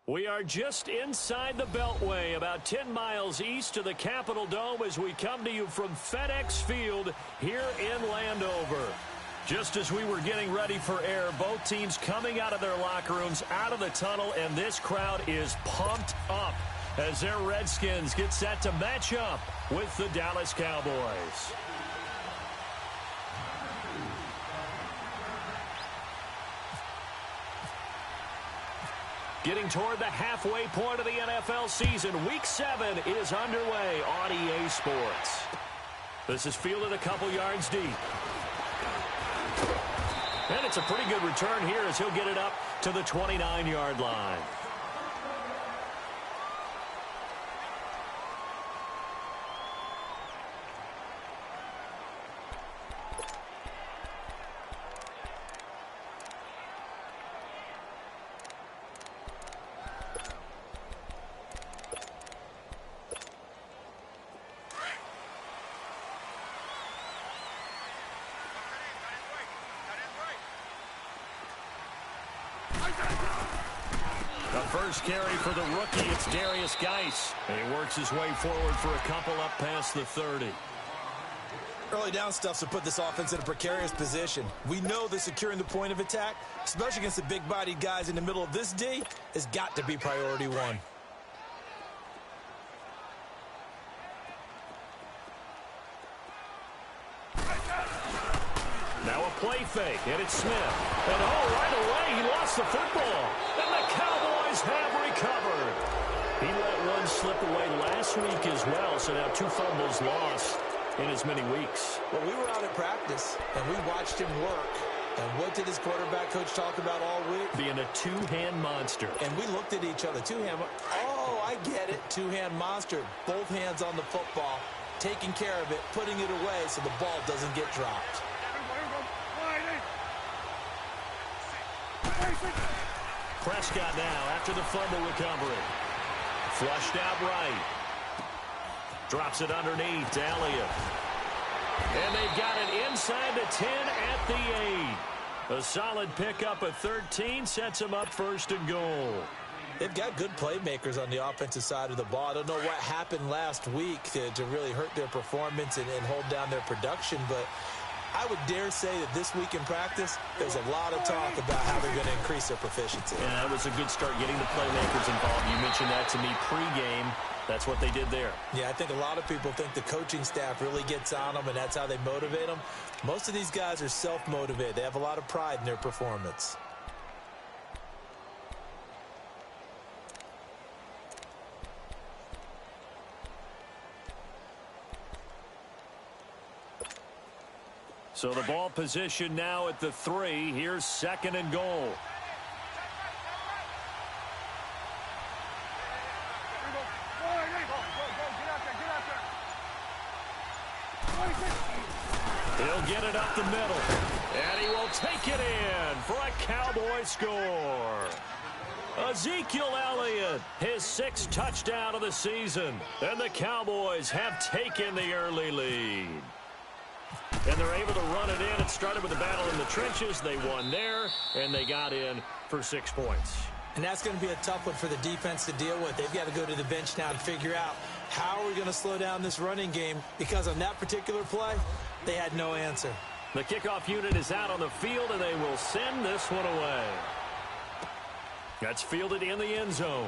We are just inside the Beltway, about 10 miles east of the Capitol Dome as we come to you from FedEx Field here in Landover. Just as we were getting ready for air, both teams coming out of their locker rooms, out of the tunnel, and this crowd is pumped up as their Redskins get set to match up with the Dallas Cowboys. Getting toward the halfway point of the NFL season, Week 7 is underway on EA Sports. This is fielded a couple yards deep. And it's a pretty good return here as he'll get it up to the 29-yard line. The first carry for the rookie, it's Darius Geis. And he works his way forward for a couple up past the 30. Early down stuff to put this offense in a precarious position. We know that securing the point of attack, especially against the big-bodied guys in the middle of this D, has got to be priority one. Now a play fake, and it's Smith. And right away, he lost the football. And the Cowboys have recovered. He let one slip away last week as well, so now 2 fumbles lost in as many weeks. Well, we were out at practice, and we watched him work. And what did his quarterback coach talk about all week? Being a two-hand monster. And we looked at each other. Two-hand. Oh, I get it. Two-hand monster. Both hands on the football, taking care of it, putting it away so the ball doesn't get dropped. Prescott now after the fumble recovery. Flushed out right. Drops it underneath to Elliott. And they've got it inside the 10 at the 8. A solid pickup of 13 sets them up 1st and goal. They've got good playmakers on the offensive side of the ball. I don't know what happened last week to really hurt their performance and hold down their production, but I would dare say that this week in practice, there's a lot of talk about how they're going to increase their proficiency. Yeah, that was a good start getting the playmakers involved. You mentioned that to me pregame. That's what they did there. Yeah, I think a lot of people think the coaching staff really gets on them, and that's how they motivate them. Most of these guys are self-motivated. They have a lot of pride in their performance. So the ball position now at the 3. Here's 2nd and goal. He'll get it up the middle. And he will take it in for a Cowboy score. Ezekiel Elliott, his 6th touchdown of the season. And the Cowboys have taken the early lead. And they're able to run it in. It started with a battle in the trenches. They won there, and they got in for 6 points. And that's going to be a tough one for the defense to deal with. They've got to go to the bench now and figure out how are we going to slow down this running game, because on that particular play, they had no answer. The kickoff unit is out on the field, and they will send this one away. That's fielded in the end zone.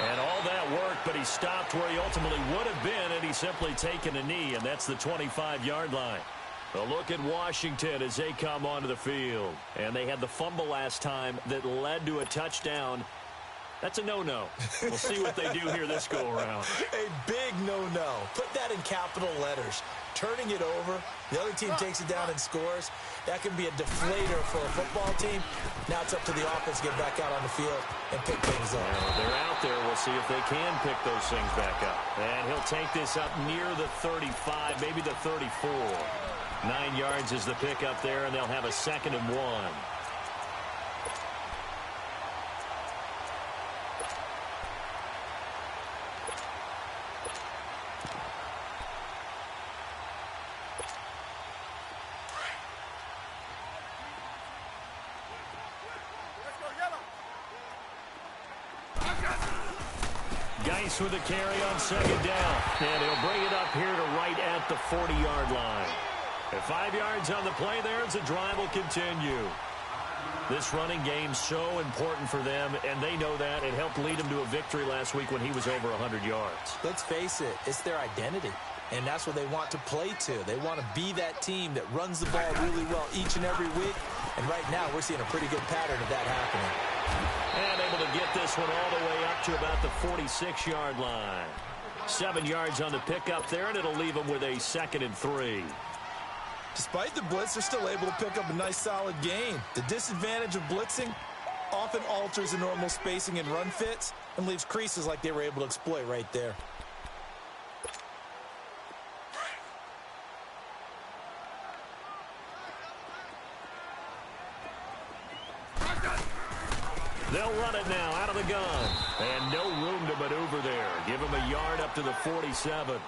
And all that work, but he stopped where he ultimately would have been, and he's simply taken a knee, and that's the 25-yard line. A look at Washington as they come onto the field. And they had the fumble last time that led to a touchdown. That's a no-no. We'll see what they do here this go-around. A big no-no. Put that in capital letters. Turning it over, the other team takes it down and scores. That can be a deflator for a football team. Now it's up to the offense to get back out on the field and pick things up. They're out there. We'll see if they can pick those things back up. And he'll take this up near the 35, maybe the 34. 9 yards is the pickup there, and they'll have a 2nd and 1. Nice with the carry on second down. And he'll bring it up here to right at the 40-yard line. And 5 yards on the play there as the drive will continue. This running game's so important for them, and they know that. It helped lead them to a victory last week when he was over 100 yards. Let's face it, it's their identity, and that's what they want to play to. They want to be that team that runs the ball really well each and every week, and right now we're seeing a pretty good pattern of that happening. And able to get this one all the way up to about the 46-yard line. 7 yards on the pickup there, and it'll leave them with a 2nd and 3. Despite the blitz, they're still able to pick up a nice, solid gain. The disadvantage of blitzing often alters the normal spacing and run fits and leaves creases like they were able to exploit right there. They'll run it now out of the gun. And no room to maneuver there. Give him a yard up to the 47.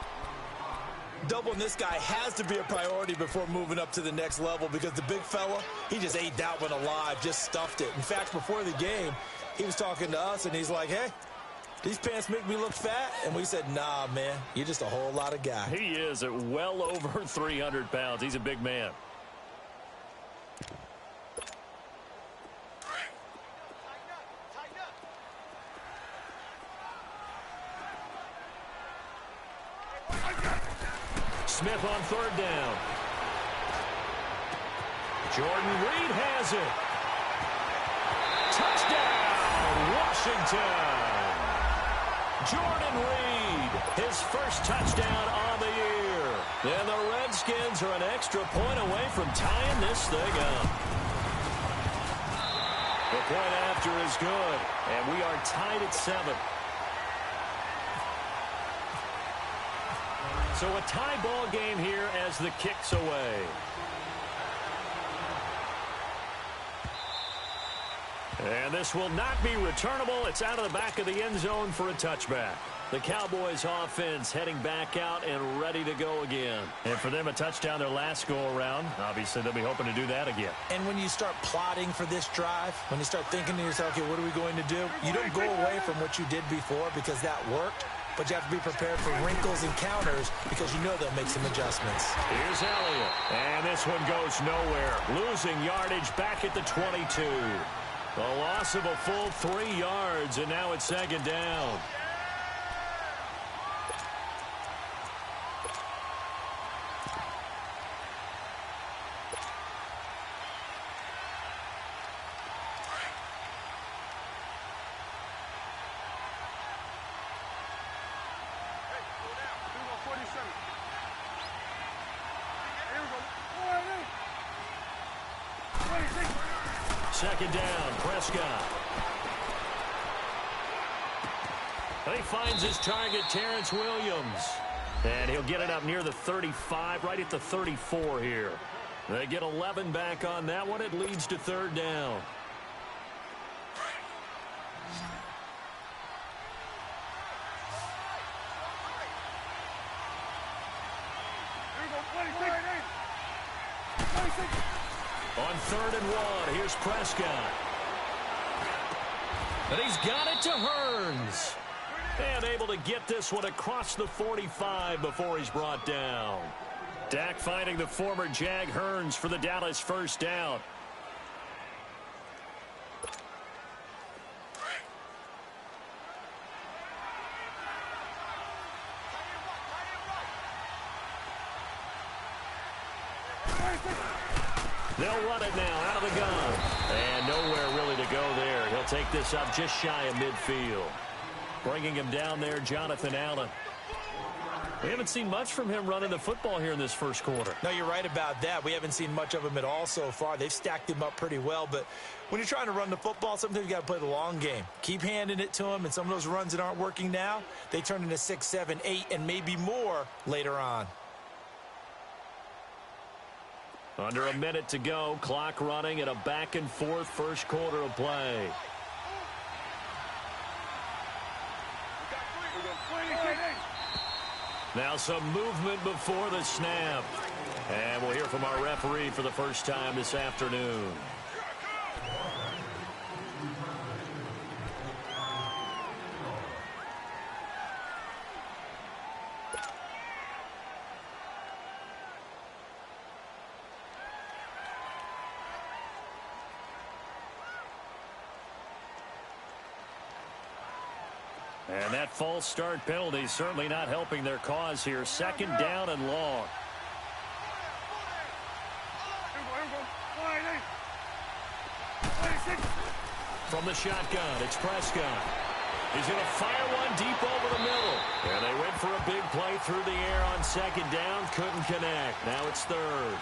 Doubling this guy has to be a priority before moving up to the next level because the big fella, he just ate that one alive, just stuffed it. In fact, before the game, he was talking to us, and he's like, hey, these pants make me look fat? And we said, nah, man, you're just a whole lot of guy. He is at well over 300 pounds. He's a big man. Smith on 3rd down. Jordan Reed has it. Touchdown, Washington. Jordan Reed, his first touchdown on the year. And the Redskins are an extra point away from tying this thing up. The point after is good, and we are tied at 7. So a tie ball game here as the kick's away. And this will not be returnable. It's out of the back of the end zone for a touchback. The Cowboys offense heading back out and ready to go again. And for them, a touchdown their last go-around. Obviously, they'll be hoping to do that again. And when you start plotting for this drive, when you start thinking to yourself, okay, what are we going to do? You don't go away from what you did before because that worked. But you have to be prepared for wrinkles and counters because you know they'll make some adjustments. Here's Elliott. And this one goes nowhere. Losing yardage back at the 22. The loss of a full 3 yards, and now it's 2nd down. Second down, Prescott. He finds his target, Terrence Williams. And he'll get it up near the 35, right at the 34 here. They get 11 back on that one. It leads to 3rd down. On 3rd and 1, here's Prescott. And he's got it to Hearns. And able to get this one across the 45 before he's brought down. Dak finding the former Jag Hearns for the Dallas first down. They'll run it now out of the gun. And nowhere really to go there. He'll take this up just shy of midfield. Bringing him down there, Jonathan Allen. We haven't seen much from him running the football here in this first quarter. No, you're right about that. We haven't seen much of him at all so far. They've stacked him up pretty well. But when you're trying to run the football, sometimes you got to play the long game. Keep handing it to him. And some of those runs that aren't working now, they turn into 6, 7, 8, and maybe more later on. Under a minute to go, clock running at a back-and-forth first quarter of play. Now some movement before the snap. And we'll hear from our referee for the first time this afternoon. And that false start penalty certainly not helping their cause here. Second down and long. From the shotgun, it's Prescott. He's going to fire one deep over the middle. And they went for a big play through the air on second down. Couldn't connect. Now it's third.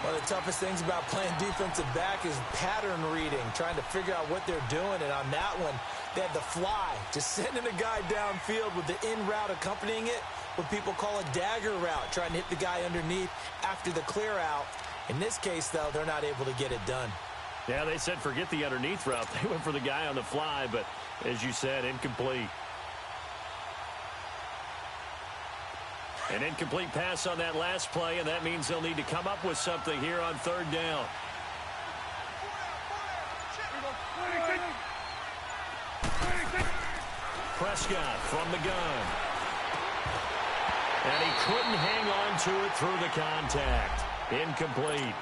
One of the toughest things about playing defensive back is pattern reading, trying to figure out what they're doing. And on that one, they had the fly, just sending a guy downfield with the in route accompanying it, what people call a dagger route, trying to hit the guy underneath after the clear out. In this case, though, they're not able to get it done. Yeah, they said forget the underneath route. They went for the guy on the fly, but as you said, incomplete. An incomplete pass on that last play, and that means they'll need to come up with something here on third down. Prescott from the gun. And he couldn't hang on to it through the contact. Incomplete.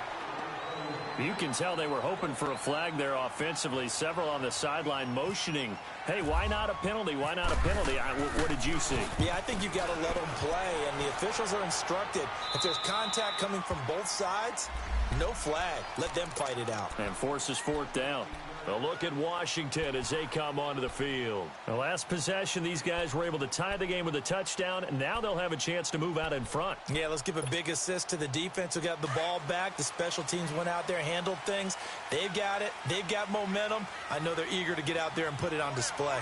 You can tell they were hoping for a flag there offensively. Several on the sideline motioning, hey, why not a penalty? Why not a penalty? What did you see? Yeah, I think you've got to let them play, and the officials are instructed. If there's contact coming from both sides, no flag. Let them fight it out. And forces fourth down. A look at Washington as they come onto the field. The last possession, these guys were able to tie the game with a touchdown, and now they'll have a chance to move out in front. Yeah, let's give a big assist to the defense who got the ball back. The special teams went out there, handled things. They've got it. They've got momentum. I know they're eager to get out there and put it on display.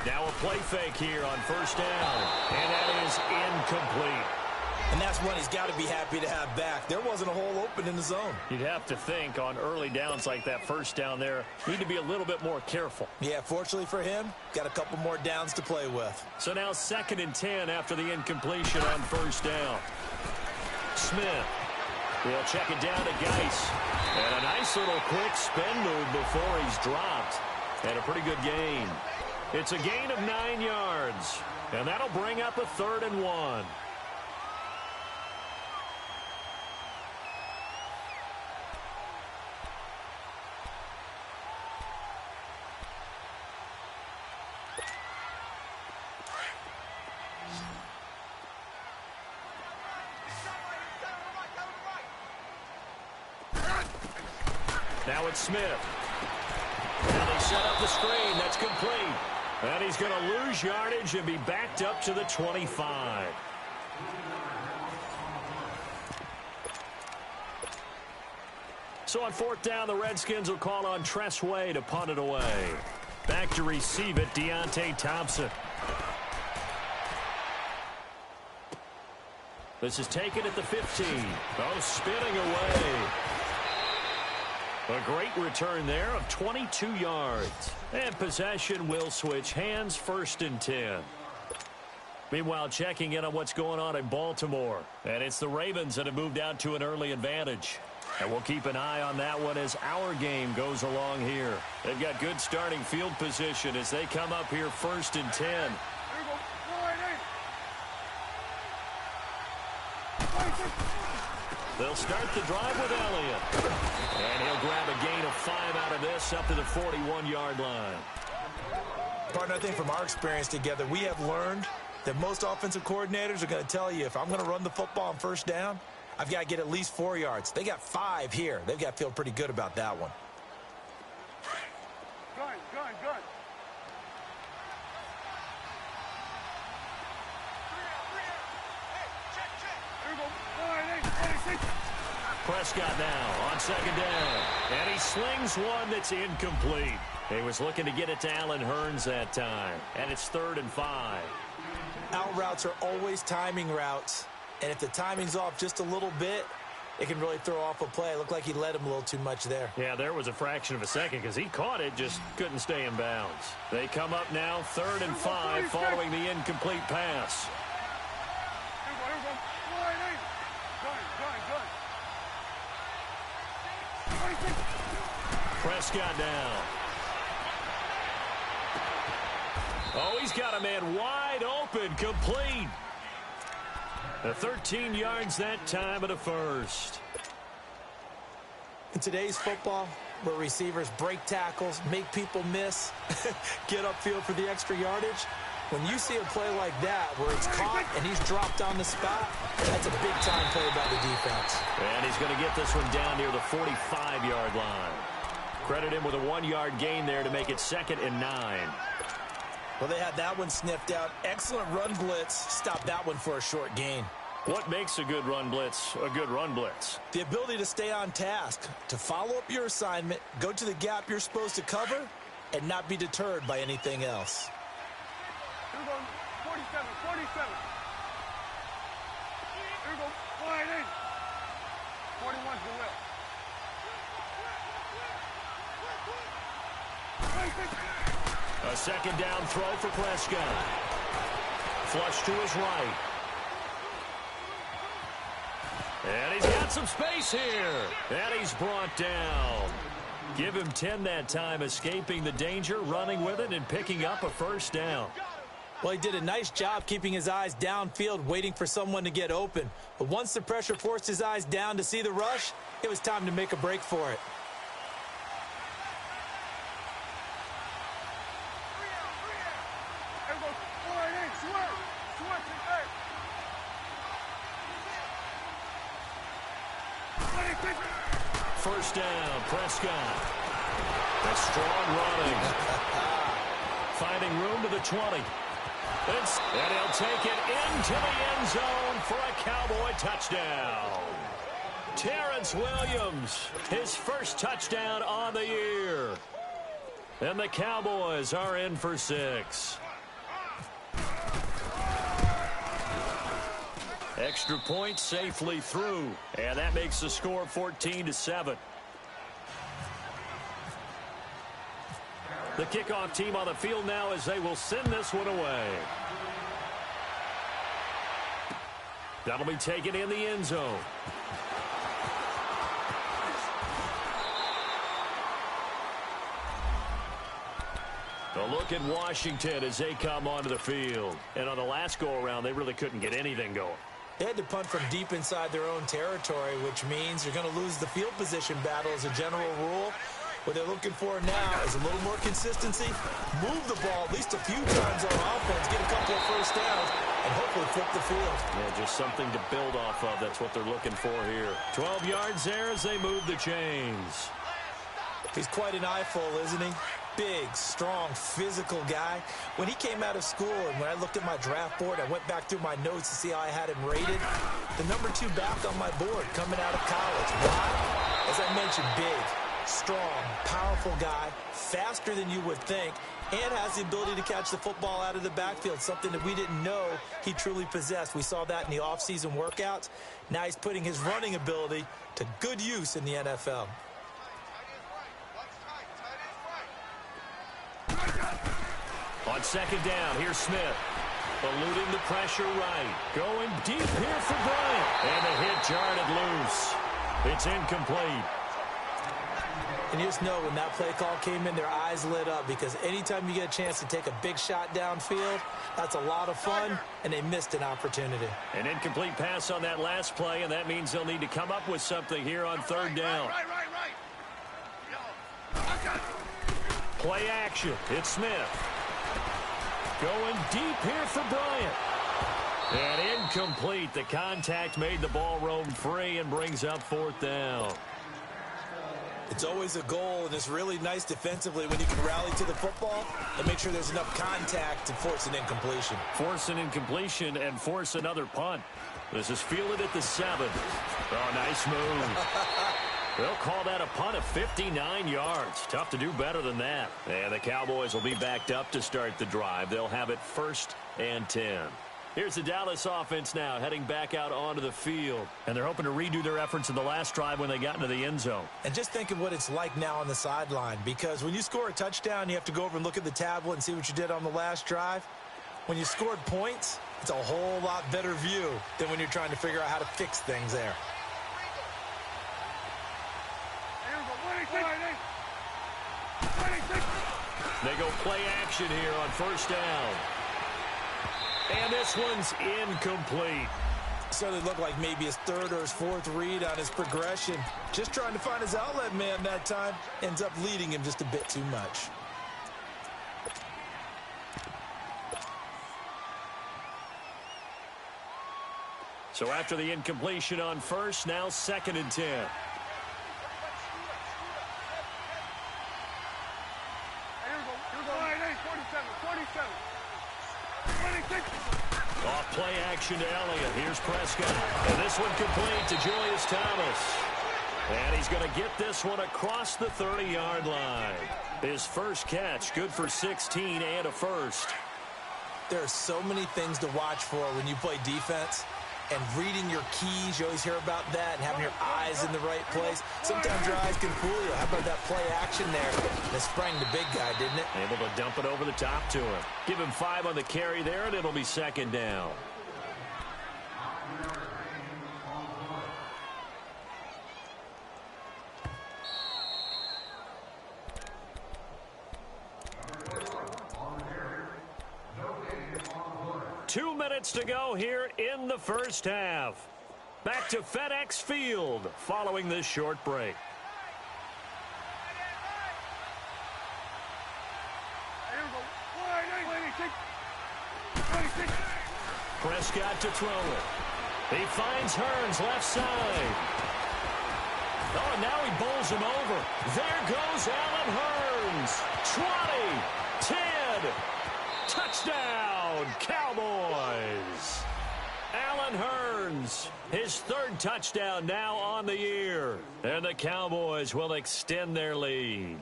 Now a play fake here on first down, and that is incomplete. And that's one he's got to be happy to have back. There wasn't a hole open in the zone. You'd have to think on early downs like that first down there, need to be a little bit more careful. Yeah, fortunately for him, got a couple more downs to play with. So now 2nd and 10 after the incompletion on first down. Smith will check it down to Geis. And a nice little quick spin move before he's dropped. And a pretty good gain. It's a gain of 9 yards. And that'll bring up a 3rd and 1. Now it's Smith. Now they set up the screen. That's complete. And he's going to lose yardage and be backed up to the 25. So on 4th down, the Redskins will call on Tress Way to punt it away. Back to receive it, Deontay Thompson. This is taken at the 15. Oh, spinning away. A great return there of 22 yards. And possession will switch hands, 1st and 10. Meanwhile, checking in on what's going on in Baltimore. And it's the Ravens that have moved out to an early advantage. And we'll keep an eye on that one as our game goes along here. They've got good starting field position as they come up here 1st and 10. They'll start the drive with Elliott. And he'll grab a gain of 5 out of this up to the 41-yard line. Partner, I think from our experience together, we have learned that most offensive coordinators are going to tell you, if I'm going to run the football on first down, I've got to get at least 4 yards. They got 5 here. They've got to feel pretty good about that one. Good. Prescott now on 2nd down. And he slings one that's incomplete. He was looking to get it to Allen Hurns that time. And it's 3rd and 5. Out routes are always timing routes. And if the timing's off just a little bit, it can really throw off a play. It looked like he led him a little too much there. Yeah, there was a fraction of a second because he caught it, just couldn't stay in bounds. They come up now 3rd and 5 following the incomplete pass. Prescott down. Oh, he's got a man wide open, complete. The 13 yards that time at a 1st. In today's football, where receivers break tackles, make people miss, get upfield for the extra yardage. When you see a play like that where it's caught and he's dropped on the spot, that's a big-time play by the defense. And he's going to get this one down near the 45-yard line. Credit him with a 1-yard gain there to make it 2nd and 9. Well, they had that one sniffed out. Excellent run blitz. Stop that one for a short gain. What makes a good run blitz a good run blitz? The ability to stay on task, to follow up your assignment, go to the gap you're supposed to cover, and not be deterred by anything else. Here we go, 47, 47. Here we go, flying in. 41's the left. A 2nd down throw for Prescott. Flush to his right. And he's got some space here. And he's brought down. Give him 10 that time, escaping the danger, running with it, and picking up a 1st down. Well, he did a nice job keeping his eyes downfield, waiting for someone to get open. But once the pressure forced his eyes down to see the rush, it was time to make a break for it. First down, Prescott. That's strong running. Finding room to the 20. And he'll take it into the end zone for a Cowboy touchdown. Terrence Williams, his 1st touchdown on the year. And the Cowboys are in for 6. Extra point safely through. And that makes the score 14-7. The kickoff team on the field now as they will send this one away. That'll be taken in the end zone. A look at Washington as they come onto the field. And on the last go-around, they really couldn't get anything going. They had to punt from deep inside their own territory, which means you're going to lose the field position battle as a general rule. What they're looking for now is a little more consistency, move the ball at least a few times on offense, get a couple of 1st downs, and hopefully flip the field. Yeah, just something to build off of. That's what they're looking for here. 12 yards there as they move the chains. He's quite an eyeful, isn't he? Big, strong, physical guy. When he came out of school and when I looked at my draft board, I went back through my notes to see how I had him rated. The number 2 back on my board coming out of college. Why? As I mentioned, big, strong, powerful guy, faster than you would think, and has the ability to catch the football out of the backfield, something that we didn't know he truly possessed. We saw that in the offseason workouts. Now he's putting his running ability to good use in the NFL. On 2nd down, here's Smith. Eluding the pressure right. Going deep here for Bryant. And the hit jarred it loose. It's incomplete. And you just know when that play call came in, their eyes lit up because anytime you get a chance to take a big shot downfield, that's a lot of fun, and they missed an opportunity. An incomplete pass on that last play, and that means they'll need to come up with something here on 3rd down. Play action. It's Smith. Going deep here for Bryant. And incomplete. The contact made the ball roam free and brings up 4th down. It's always a goal, and it's really nice defensively when you can rally to the football and make sure there's enough contact to force an incompletion. Force an incompletion and force another punt. This is fielded at the 7. Oh, nice move. They'll call that a punt of 59 yards. Tough to do better than that. And the Cowboys will be backed up to start the drive. They'll have it 1st and 10. Here's the Dallas offense now heading back out onto the field. And they're hoping to redo their efforts in the last drive when they got into the end zone. And just think of what it's like now on the sideline, because when you score a touchdown, you have to go over and look at the tablet and see what you did on the last drive. When you scored points, it's a whole lot better view than when you're trying to figure out how to fix things there. They go play action here on 1st down. And this one's incomplete. necessarily look like maybe his third or his fourth read on his progression. Just trying to find his outlet man that time. Ends up leading him just a bit too much. So after the incompletion on first, now 2nd and 10. Off play action to Elliott. Here's Prescott. And this one complete to Julius Thomas. And he's going to get this one across the 30-yard line. His first catch, good for 16 and a first. There are so many things to watch for when you play defense. And reading your keys, you always hear about that, and having your eyes in the right place. Sometimes your eyes can fool you. How about that play action there? That sprang the big guy, didn't it? Able to dump it over the top to him. Give him 5 on the carry there, and it'll be 2nd down. Two minutes to go here in the first half. Back to FedEx Field following this short break. Prescott to throw it. He finds Hearns left side. Oh, now he bowls him over. There goes Allen Hearns. 20, 10, touchdown, Cowboys. Allen Hearns, his 3rd touchdown now on the year. And the Cowboys will extend their lead.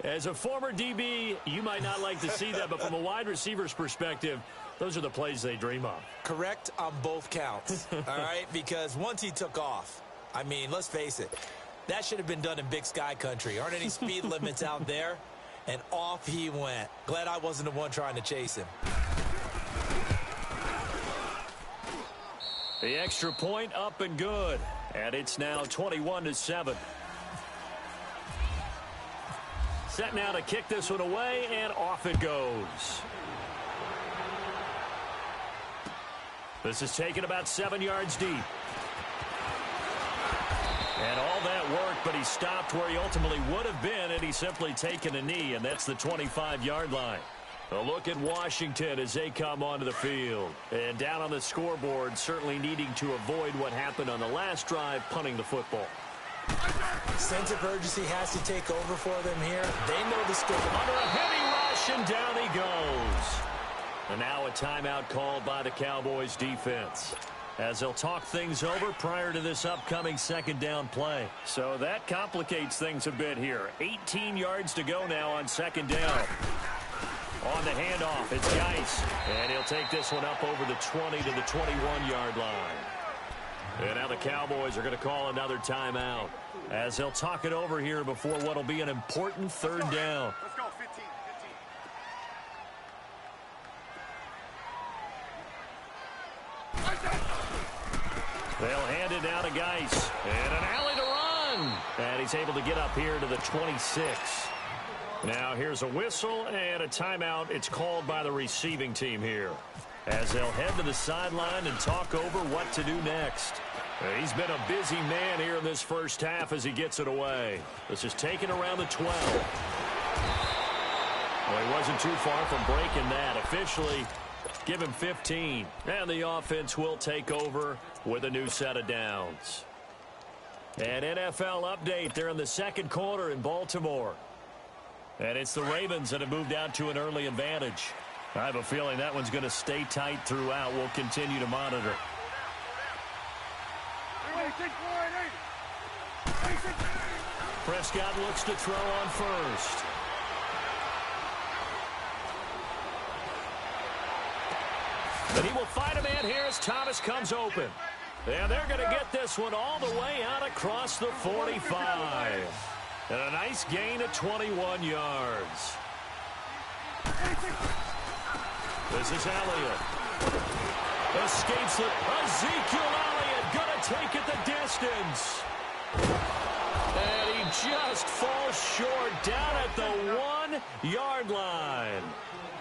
As a former DB, you might not like to see that, but from a wide receiver's perspective, those are the plays they dream of. Correct on both counts, all right? Because once he took off, I mean, let's face it, that should have been done in Big Sky country. Aren't any speed limits out there? And off he went. Glad I wasn't the one trying to chase him. The extra point up and good. And it's now 21-7. Set now to kick this one away, and off it goes. This is taken about 7 yards deep. And all that work, but he stopped where he ultimately would have been had he simply taken a knee, and that's the 25-yard line. A look at Washington as they come onto the field. And down on the scoreboard, certainly needing to avoid what happened on the last drive, punting the football. Sense of urgency has to take over for them here. They know the score. Under a heavy rush, and down he goes. And now a timeout called by the Cowboys defense, as they'll talk things over prior to this upcoming 2nd down play. So that complicates things a bit here. 18 yards to go now on 2nd down. On the handoff, it's Geis. And he'll take this one up over the 20 to the 21-yard line. And now the Cowboys are going to call another timeout, as they'll talk it over here before what will be an important 3rd down. Let's go, 15. They'll hand it down to Geis. And an alley to run. And he's able to get up here to the 26. Now here's a whistle and a timeout. It's called by the receiving team here, as they'll head to the sideline and talk over what to do next. He's been a busy man here in this first half as he gets it away. This is taken around the 12. Well, he wasn't too far from breaking that. Officially, give him 15. And the offense will take over with a new set of downs. An NFL update there in the 2nd quarter in Baltimore. And it's the Ravens that have moved out to an early advantage. I have a feeling that one's going to stay tight throughout. We'll continue to monitor. Prescott looks to throw on first. And he will find a man here as Thomas comes open. And they're going to get this one all the way out across the 45. And a nice gain of 21 yards. This is Elliott. Escapes it. Ezekiel Elliott going to take it the distance. And he just falls short down at the 1-yard line.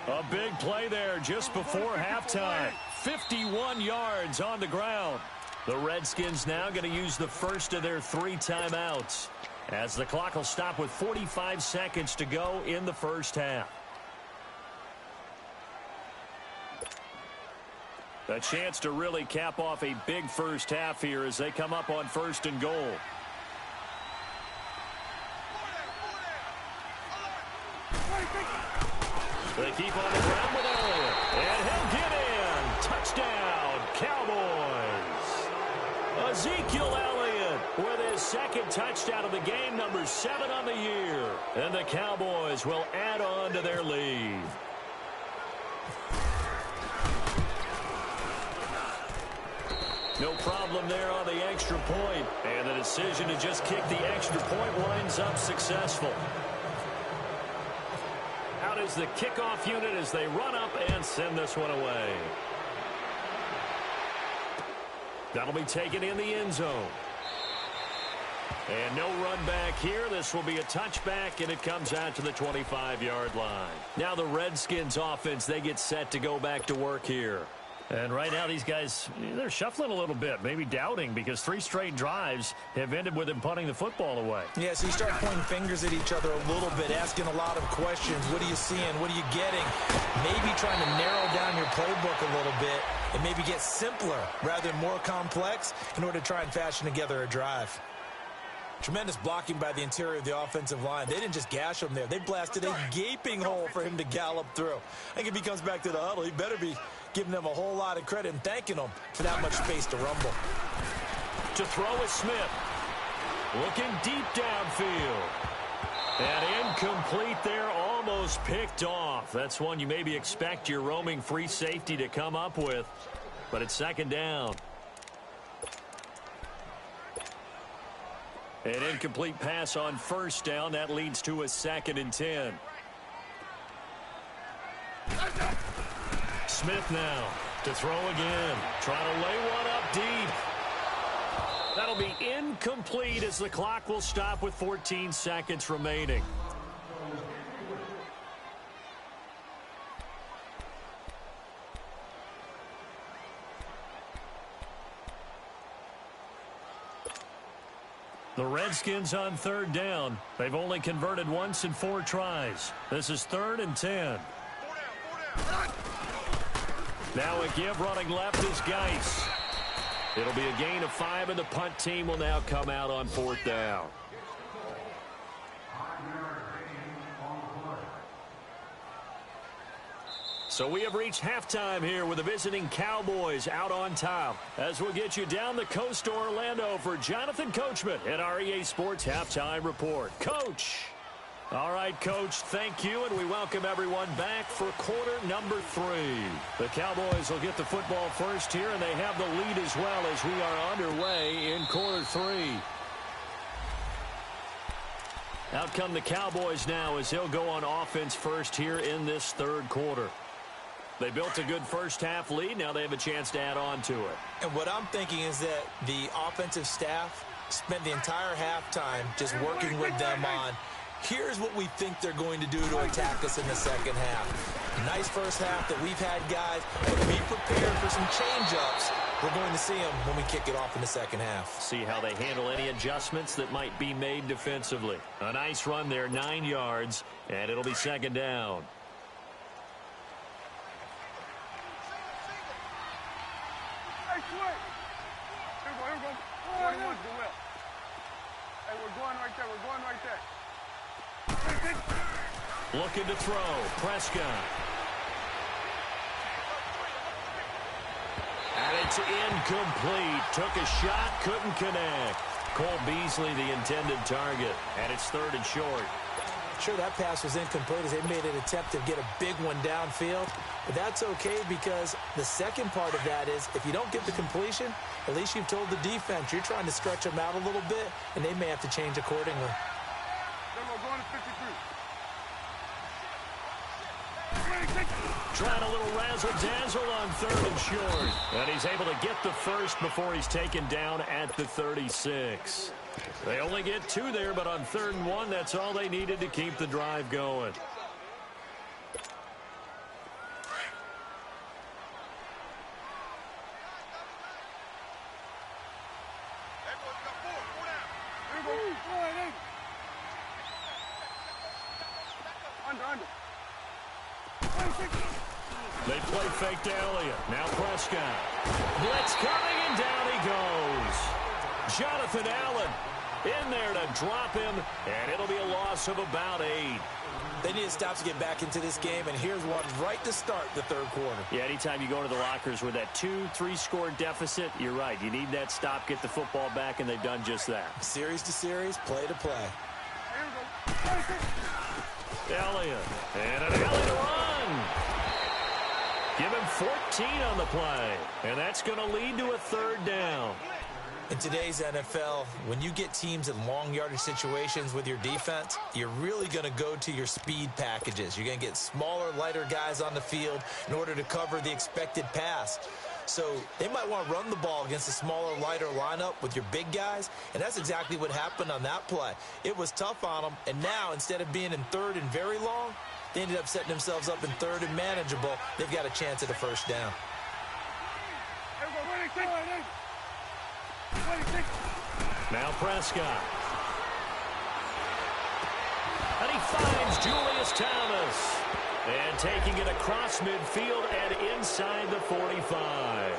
A big play there just before halftime. 51 yards on the ground. The Redskins now going to use the first of their 3 timeouts, as the clock will stop with 45 seconds to go in the first half. A chance to really cap off a big first half here as they come up on 1st and goal. They keep on the ground with Elliott, and he'll get in. Touchdown, Cowboys. Ezekiel Elliott with his 2nd touchdown of the game, number 7 on the year. And the Cowboys will add on to their lead. No problem there on the extra point. And the decision to just kick the extra point winds up successful. Out is the kickoff unit as they run up and send this one away. That'll be taken in the end zone. And no run back here. This will be a touchback, and it comes out to the 25-yard line. Now the Redskins offense, they get set to go back to work here. And right now these guys, they're shuffling a little bit, maybe doubting, because 3 straight drives have ended with them punting the football away. Yeah, so you start pointing fingers at each other a little bit, asking a lot of questions. What are you seeing? What are you getting? Maybe trying to narrow down your playbook a little bit and maybe get simpler rather than more complex in order to try and fashion together a drive. Tremendous blocking by the interior of the offensive line. They didn't just gash him there. They blasted a gaping hole for him to gallop through. I think if he comes back to the huddle, he better be giving them a whole lot of credit and thanking them for that much space to rumble. To throw is Smith. Looking deep downfield. And incomplete there, almost picked off. That's one you maybe expect your roaming free safety to come up with. But it's 2nd down. An incomplete pass on 1st down. That leads to a 2nd and 10. Smith now to throw again. Trying to lay one up deep. That'll be incomplete as the clock will stop with 14 seconds remaining. The Redskins on 3rd down. They've only converted once in 4 tries. This is 3rd and 10. Now a give running left is Geis. It'll be a gain of 5, and the punt team will now come out on 4th down. So we have reached halftime here with the visiting Cowboys out on top. As we'll get you down the coast to Orlando for Jonathan Coachman at our EA Sports Halftime Report. Coach. All right, Coach, thank you, and we welcome everyone back for quarter number 3. The Cowboys will get the football first here, and they have the lead as well as we are underway in quarter 3. Out come the Cowboys now as they'll go on offense first here in this 3rd quarter. They built a good first half lead. Now they have a chance to add on to it. And what I'm thinking is that the offensive staff spent the entire halftime just working with them on, here's what we think they're going to do to attack us in the 2nd half. Nice first half that we've had, guys, but be prepared for some change-ups. We're going to see them when we kick it off in the 2nd half. See how they handle any adjustments that might be made defensively. A nice run there, 9 yards, and it'll be 2nd down. Looking to throw. Prescott. And it's incomplete. Took a shot, couldn't connect. Cole Beasley, the intended target. And it's 3rd and short. Sure, that pass was incomplete as they made an attempt to get a big one downfield. But that's okay because the second part of that is if you don't get the completion, at least you've told the defense you're trying to stretch them out a little bit, and they may have to change accordingly. Trying a little razzle-dazzle on 3rd and short. And he's able to get the first before he's taken down at the 36. They only get 2 there, but on 3rd and 1, that's all they needed to keep the drive going. Under. They play fake to Elliott. Now Prescott. Blitz coming, and down he goes. Jonathan Allen in there to drop him, and it'll be a loss of about 8. They need to stop to get back into this game, and here's one right to start the third quarter. Yeah, anytime you go to the lockers with that 2-3 score deficit, you're right. You need that stop, get the football back, and they've done just that. Series to series, play to play. Elliott, and an alley to run. Give him 14 on the play, and that's going to lead to a third down. In today's NFL, when you get teams in long yardage situations with your defense, you're really going to go to your speed packages. You're going to get smaller, lighter guys on the field in order to cover the expected pass. So they might want to run the ball against a smaller, lighter lineup with your big guys, and that's exactly what happened on that play. It was tough on them, and now instead of being in third and very long, they ended up setting themselves up in third and manageable. They've got a chance at a first down. Now Prescott. And he finds Julius Thomas. And taking it across midfield and inside the 45.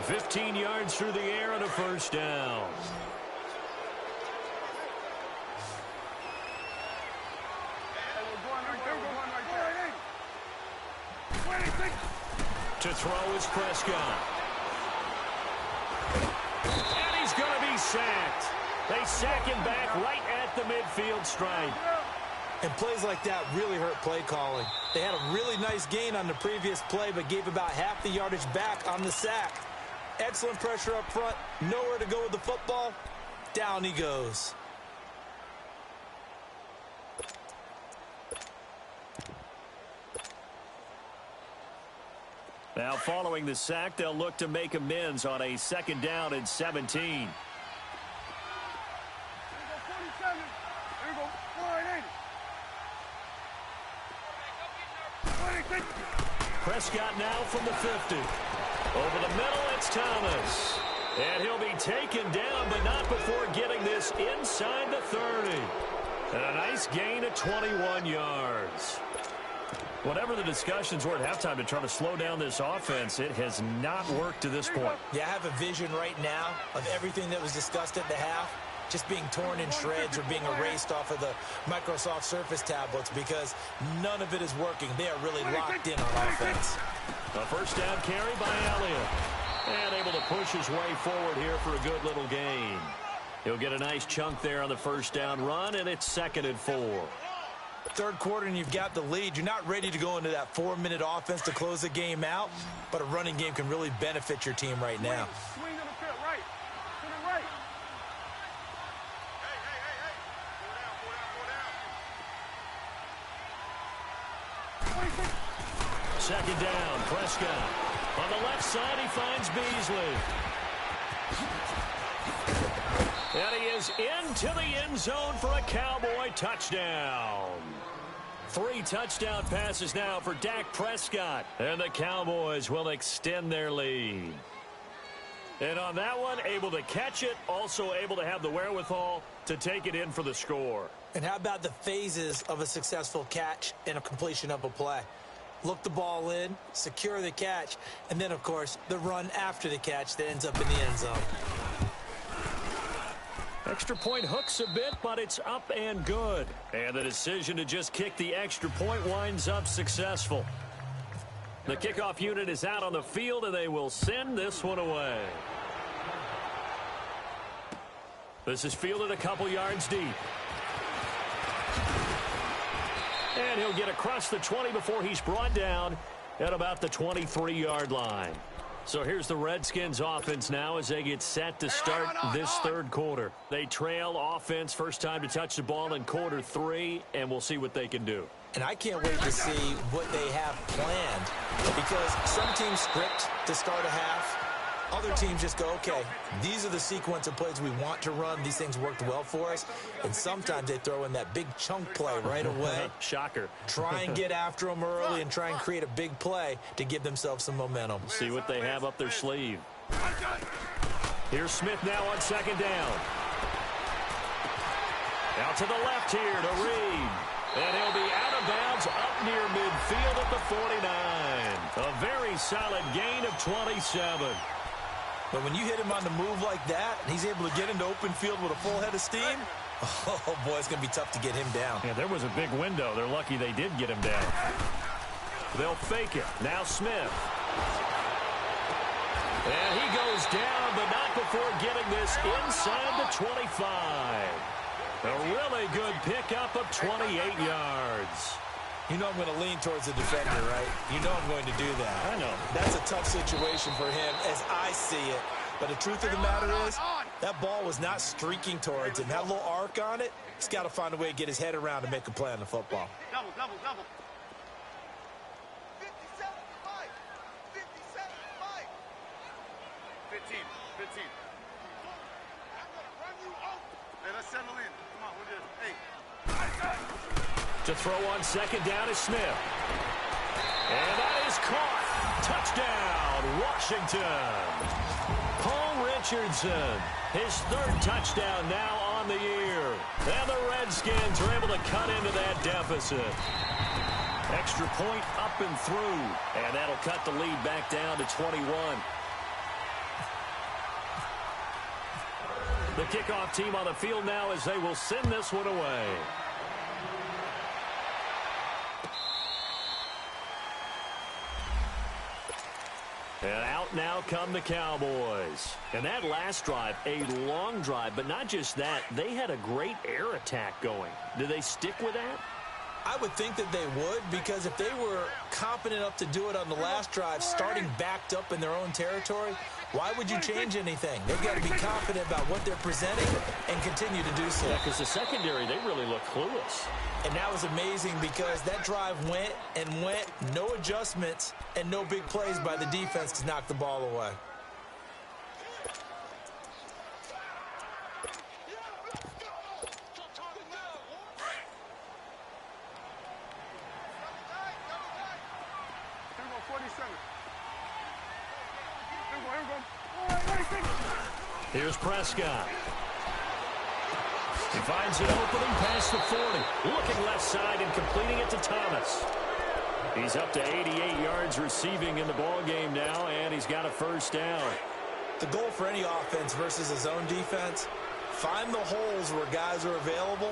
15 yards through the air and a first down. To throw is Prescott. And he's going to be sacked. They sack him back right at the midfield stripe. And plays like that really hurt play calling. They had a really nice gain on the previous play, but gave about half the yardage back on the sack. Excellent pressure up front. Nowhere to go with the football. Down he goes. Now following the sack, they'll look to make amends on a second down and 17. Prescott now from the 50. Over the middle, it's Thomas. And he'll be taken down, but not before getting this inside the 30. And a nice gain of 21 yards. Whatever the discussions were at halftime to try to slow down this offense, it has not worked to this point. Yeah, I have a vision right now of everything that was discussed at the half just being torn in shreds or being erased off of the Microsoft Surface tablets because none of it is working. They are really locked in on offense. A first down carry by Elliott. And able to push his way forward here for a good little gain. He'll get a nice chunk there on the first down run, and it's 2nd and 4. Third quarter and you've got the lead. You're not ready to go into that 4-minute offense to close the game out, but a running game can really benefit your team right now. Swing to the pit, right. To the right. Hey. Second down, Prescott. On the left side, he finds Beasley. And he is into the end zone for a Cowboy touchdown. 3 touchdown passes now for Dak Prescott. And the Cowboys will extend their lead. And on that one, able to catch it, also able to have the wherewithal to take it in for the score. And how about the phases of a successful catch and a completion of a play? Look the ball in, secure the catch, and then, of course, the run after the catch that ends up in the end zone. Extra point hooks a bit, but it's up and good. And the decision to just kick the extra point winds up successful. The kickoff unit is out on the field, and they will send this one away. This is fielded a couple yards deep. And he'll get across the 20 before he's brought down at about the 23-yard line. So here's the Redskins offense now as they get set to start this third quarter. They trail offense, first time to touch the ball in quarter 3, and we'll see what they can do. And I can't wait to see what they have planned, because some teams script to start a half. Other teams just go, okay, these are the sequence of plays we want to run. These things worked well for us. And sometimes they throw in that big chunk play right away. Shocker. Try and get after them early and try and create a big play to give themselves some momentum. See what they have up their sleeve. Here's Smith now on second down. Out to the left here to Reed. And he'll be out of bounds up near midfield at the 49. A very solid gain of 27. But when you hit him on the move like that, and he's able to get into open field with a full head of steam, oh, boy, it's going to be tough to get him down. Yeah, there was a big window. They're lucky they did get him down. They'll fake it. Now Smith. And he goes down, but not before getting this inside the 25. A really good pickup of 28 yards. You know I'm going to lean towards the defender, right? You know I'm going to do that. I know. That's a tough situation for him as I see it. But the truth of the matter is, that ball was not streaking towards him. That little arc on it, he's got to find a way to get his head around and make a play on the football. Double. 15. Hey, let's settle in. Come on, we're good. Hey. To throw on second down is Smith. And that is caught. Touchdown, Washington. Paul Richardson, his third touchdown now on the year. And the Redskins are able to cut into that deficit. Extra point up and through. And that'll cut the lead back down to 21. The kickoff team on the field now as they will send this one away. And out now come the Cowboys. And that last drive, a long drive, but not just that, they had a great air attack going. Do they stick with that? I would think that they would, because if they were confident enough to do it on the last drive, starting backed up in their own territory, why would you change anything? They've got to be confident about what they're presenting and continue to do so. Yeah, because the secondary, they really look clueless. And that was amazing because that drive went and went, no adjustments, and no big plays by the defense to knock the ball away. Here's Prescott. He finds an opening past the 40. Looking left side and completing it to Thomas. He's up to 88 yards receiving in the ball game now, and he's got a first down. The goal for any offense versus a zone defense, find the holes where guys are available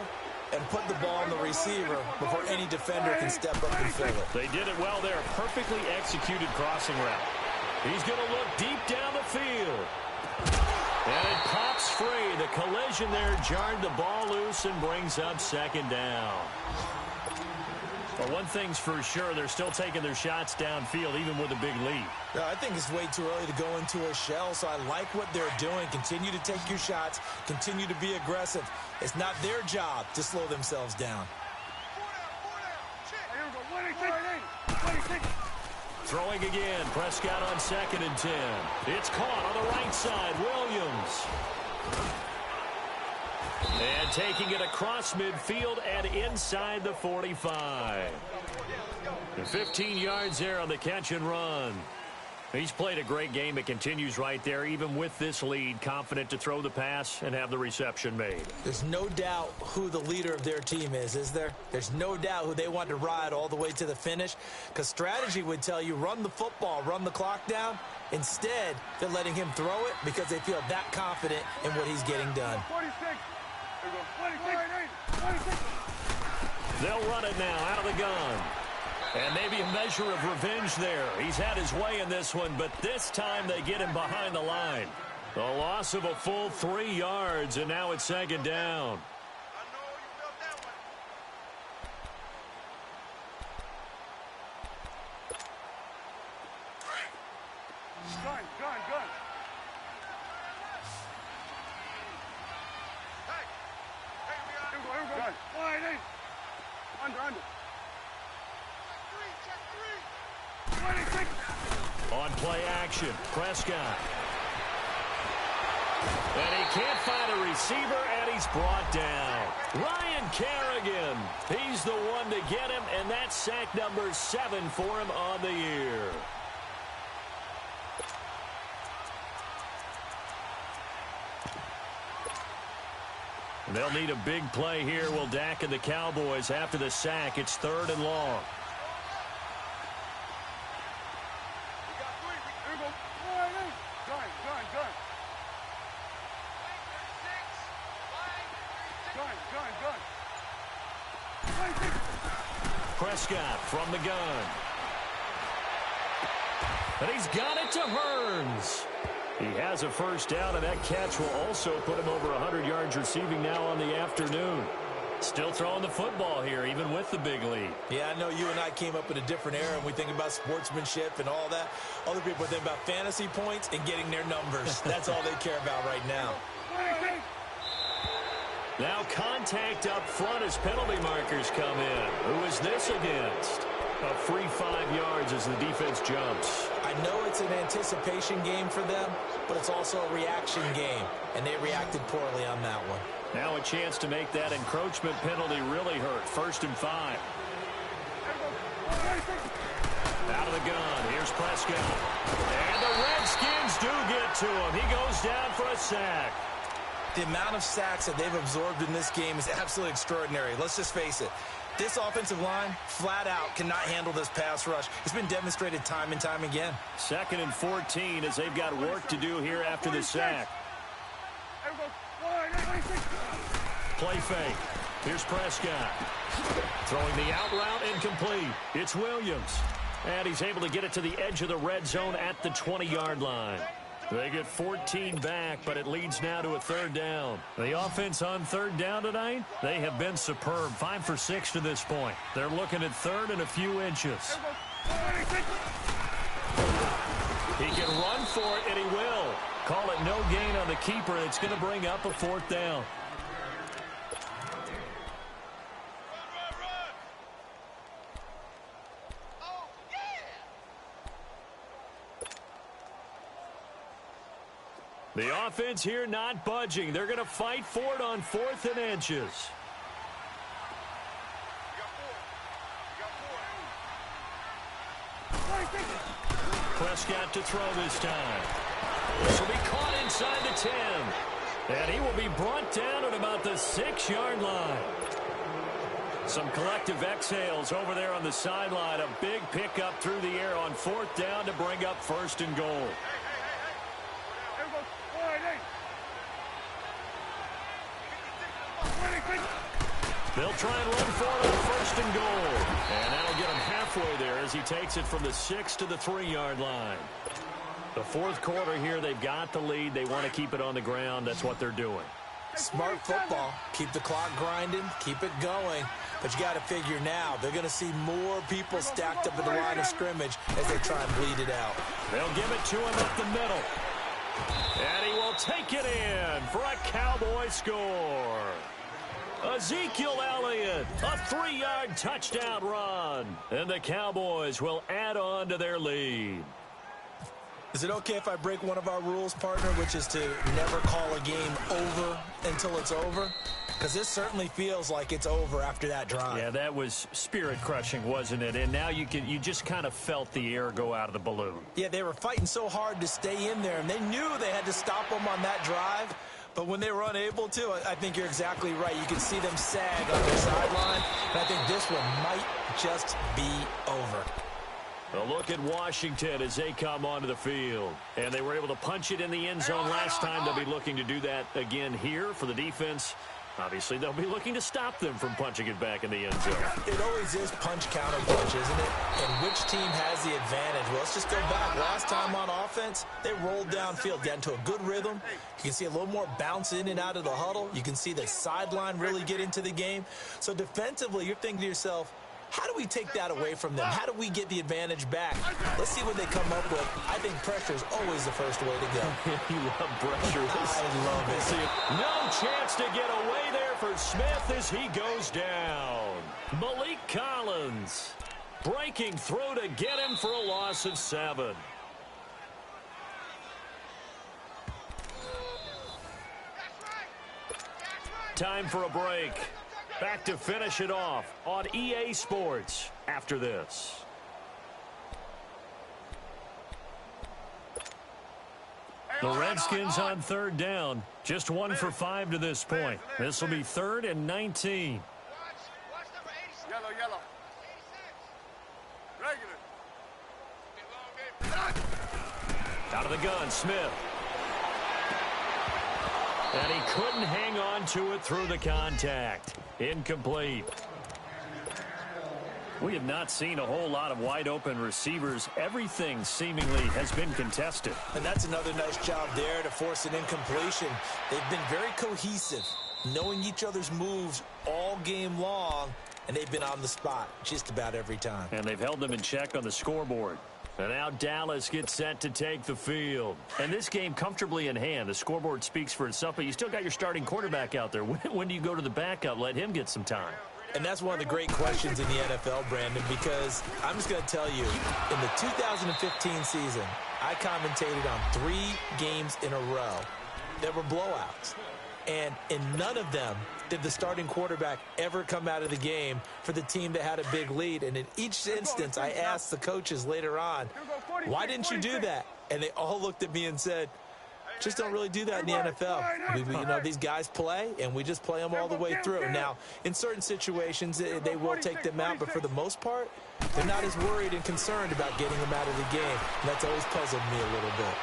and put the ball on the receiver before any defender can step up and fill it. They did it well there. Perfectly executed crossing route. He's going to look deep down the field. And it pops free. The collision there jarred the ball loose and brings up second down. Well, one thing's for sure, they're still taking their shots downfield, even with a big lead. No, I think it's way too early to go into a shell, so I like what they're doing. Continue to take your shots. Continue to be aggressive. It's not their job to slow themselves down. Throwing again. Prescott on 2nd and 10. It's caught on the right side. Williams. And taking it across midfield and inside the 45. And 15 yards there on the catch and run. He's played a great game. It continues right there, even with this lead. Confident to throw the pass and have the reception made. There's no doubt who the leader of their team is there? There's no doubt who they want to ride all the way to the finish, because strategy would tell you run the football, run the clock down. Instead, they're letting him throw it because they feel that confident in what he's getting done. 26. They'll run it now out of the gun. And maybe a measure of revenge there. He's had his way in this one, but this time they get him behind the line. A loss of a full 3 yards, and now it's second down. Gun. Hey, gun. Under. On play action, Prescott. And he can't find a receiver, and he's brought down. Ryan Kerrigan, he's the one to get him, and that's sack number 7 for him on the year. They'll need a big play here. Will Dak and the Cowboys after the sack. It's 3rd and long. Prescott from the gun. And he's got it to Hearns. He has a first down, and that catch will also put him over 100 yards receiving now on the afternoon. Still throwing the football here, even with the big lead. Yeah, I know you and I came up in a different era, and we think about sportsmanship and all that. Other people think about fantasy points and getting their numbers. That's all they care about right now. Now contact up front as penalty markers come in. Who is this against? A free 5 yards as the defense jumps. I know it's an anticipation game for them, but it's also a reaction game, and they reacted poorly on that one. Now a chance to make that encroachment penalty really hurt. 1st and 5. Out of the gun. Here's Prescott. And the Redskins do get to him. He goes down for a sack. The amount of sacks that they've absorbed in this game is absolutely extraordinary. Let's just face it. This offensive line, flat out, cannot handle this pass rush. It's been demonstrated time and time again. 2nd and 14 as they've got work to do here after the sack. Play fake. Here's Prescott. Throwing the out route incomplete. It's Williams. And he's able to get it to the edge of the red zone at the 20-yard line. They get 14 back, but it leads now to a 3rd down. The offense on 3rd down tonight, they have been superb. 5 for 6 to this point. They're looking at 3rd and a few inches. He can run for it, and he will. Call it no gain on the keeper. It's going to bring up a 4th down. The offense here not budging. They're going to fight for it on 4th and inches. Prescott to throw this time. This will be caught inside the 10. And he will be brought down at about the 6-yard line. Some collective exhales over there on the sideline. A big pickup through the air on 4th down to bring up 1st and goal. They'll try and run for it on 1st and goal. And that'll get him halfway there as he takes it from the 6 to the 3-yard line. The 4th quarter here, they've got the lead. They want to keep it on the ground. That's what they're doing. Smart football. Keep the clock grinding. Keep it going. But you got to figure now, they're going to see more people stacked up at the line of scrimmage as they try and bleed it out. They'll give it to him up the middle. And he will take it in for a Cowboy score. Ezekiel Elliott, a 3-yard touchdown run. And the Cowboys will add on to their lead. Is it okay if I break one of our rules, partner, which is to never call a game over until it's over? Because this certainly feels like it's over after that drive. Yeah, that was spirit-crushing, wasn't it? And now you just kind of felt the air go out of the balloon. Yeah, they were fighting so hard to stay in there, and they knew they had to stop them on that drive. But when they were unable to, I think you're exactly right. You can see them sag on their sideline, and I think this one might just be over. A look at Washington as they come onto the field. And they were able to punch it in the end zone last time. They'll be looking to do that again here for the defense. Obviously, they'll be looking to stop them from punching it back in the end zone. It always is punch-counter punch, isn't it? And which team has the advantage? Well, let's just go back. Last time on offense, they rolled downfield, got into a good rhythm. You can see a little more bounce in and out of the huddle. You can see the sideline really get into the game. So defensively, you're thinking to yourself, how do we take that away from them? How do we get the advantage back? Let's see what they come up with. I think pressure is always the first way to go. You love pressure. I love it. No chance to get away there for Smith as he goes down. Malik Collins breaking through to get him for a loss of 7. Time for a break. Back to finish it off on EA Sports after this. The Redskins on third down. Just 1 for 5 to this point. This will be 3rd and 19. Yellow, yellow. Regular. Out of the gun, Smith. And he couldn't hang on to it through the contact. Incomplete. We have not seen a whole lot of wide-open receivers. Everything seemingly has been contested. And that's another nice job there to force an incompletion. They've been very cohesive, knowing each other's moves all game long, and they've been on the spot just about every time. And they've held them in check on the scoreboard. And now Dallas gets set to take the field. And this game comfortably in hand. The scoreboard speaks for itself, but you still got your starting quarterback out there. When do you go to the backup? Let him get some time. And that's one of the great questions in the NFL, Brandon, because I'm just going to tell you, in the 2015 season, I commentated on 3 games in a row that were blowouts. And in none of them did the starting quarterback ever come out of the game for the team that had a big lead. And in each instance, I asked the coaches later on, why didn't you do that? And they all looked at me and said, just don't really do that in the NFL. These guys play, and we just play them all the way through. Now, in certain situations, they will take them out, but for the most part, they're not as worried and concerned about getting them out of the game. And that's always puzzled me a little bit.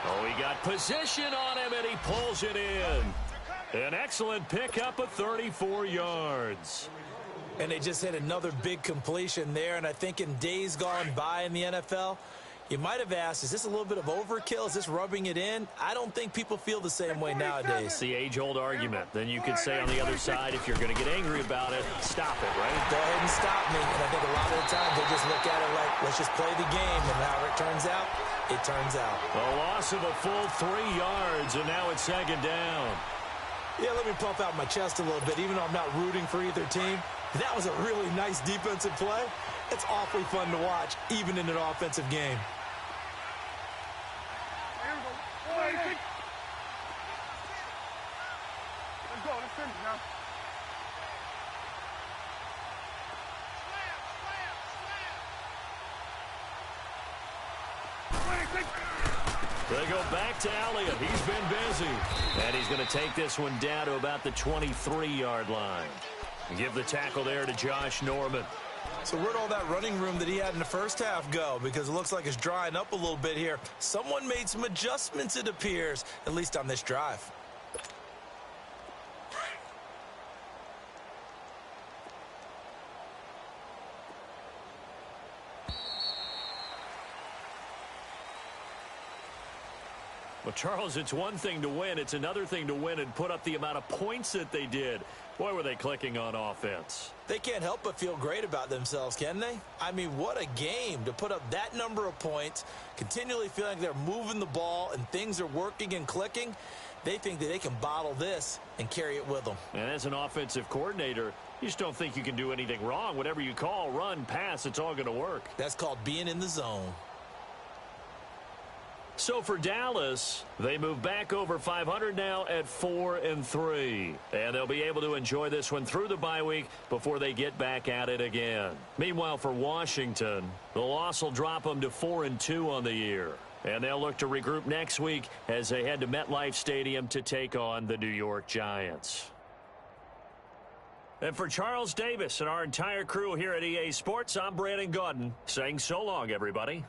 Oh, he got position on him, and he pulls it in. An excellent pickup of 34 yards. And they just hit another big completion there, and I think in days gone by in the NFL, you might have asked, is this a little bit of overkill? Is this rubbing it in? I don't think people feel the same way nowadays. It's the age-old argument. Then you could say on the other side, if you're going to get angry about it, stop it, right? Go ahead and stop me. And I think a lot of the time they just look at it like, let's just play the game. And however it turns out, it turns out. A loss of a full 3 yards, and now it's 2nd down. Yeah, let me pump out my chest a little bit, even though I'm not rooting for either team. That was a really nice defensive play. It's awfully fun to watch, even in an offensive game. Let's go. Let's finish now. They go back to Elliott. He's been busy. And he's going to take this one down to about the 23-yard line. Give the tackle there to Josh Norman. So where'd all that running room that he had in the first half go? Because it looks like it's drying up a little bit here. Someone made some adjustments, it appears, at least on this drive. Well, Charles, it's one thing to win. It's another thing to win and put up the amount of points that they did. Boy, were they clicking on offense. They can't help but feel great about themselves, can they? I mean, what a game to put up that number of points, continually feeling like they're moving the ball and things are working and clicking. They think that they can bottle this and carry it with them. And as an offensive coordinator, you just don't think you can do anything wrong. Whatever you call, run, pass, it's all going to work. That's called being in the zone. So for Dallas, they move back over 500 now at 4-3. And they'll be able to enjoy this one through the bye week before they get back at it again. Meanwhile, for Washington, the loss will drop them to 4-2 on the year. And they'll look to regroup next week as they head to MetLife Stadium to take on the New York Giants. And for Charles Davis and our entire crew here at EA Sports, I'm Brandon Gaudin saying so long, everybody.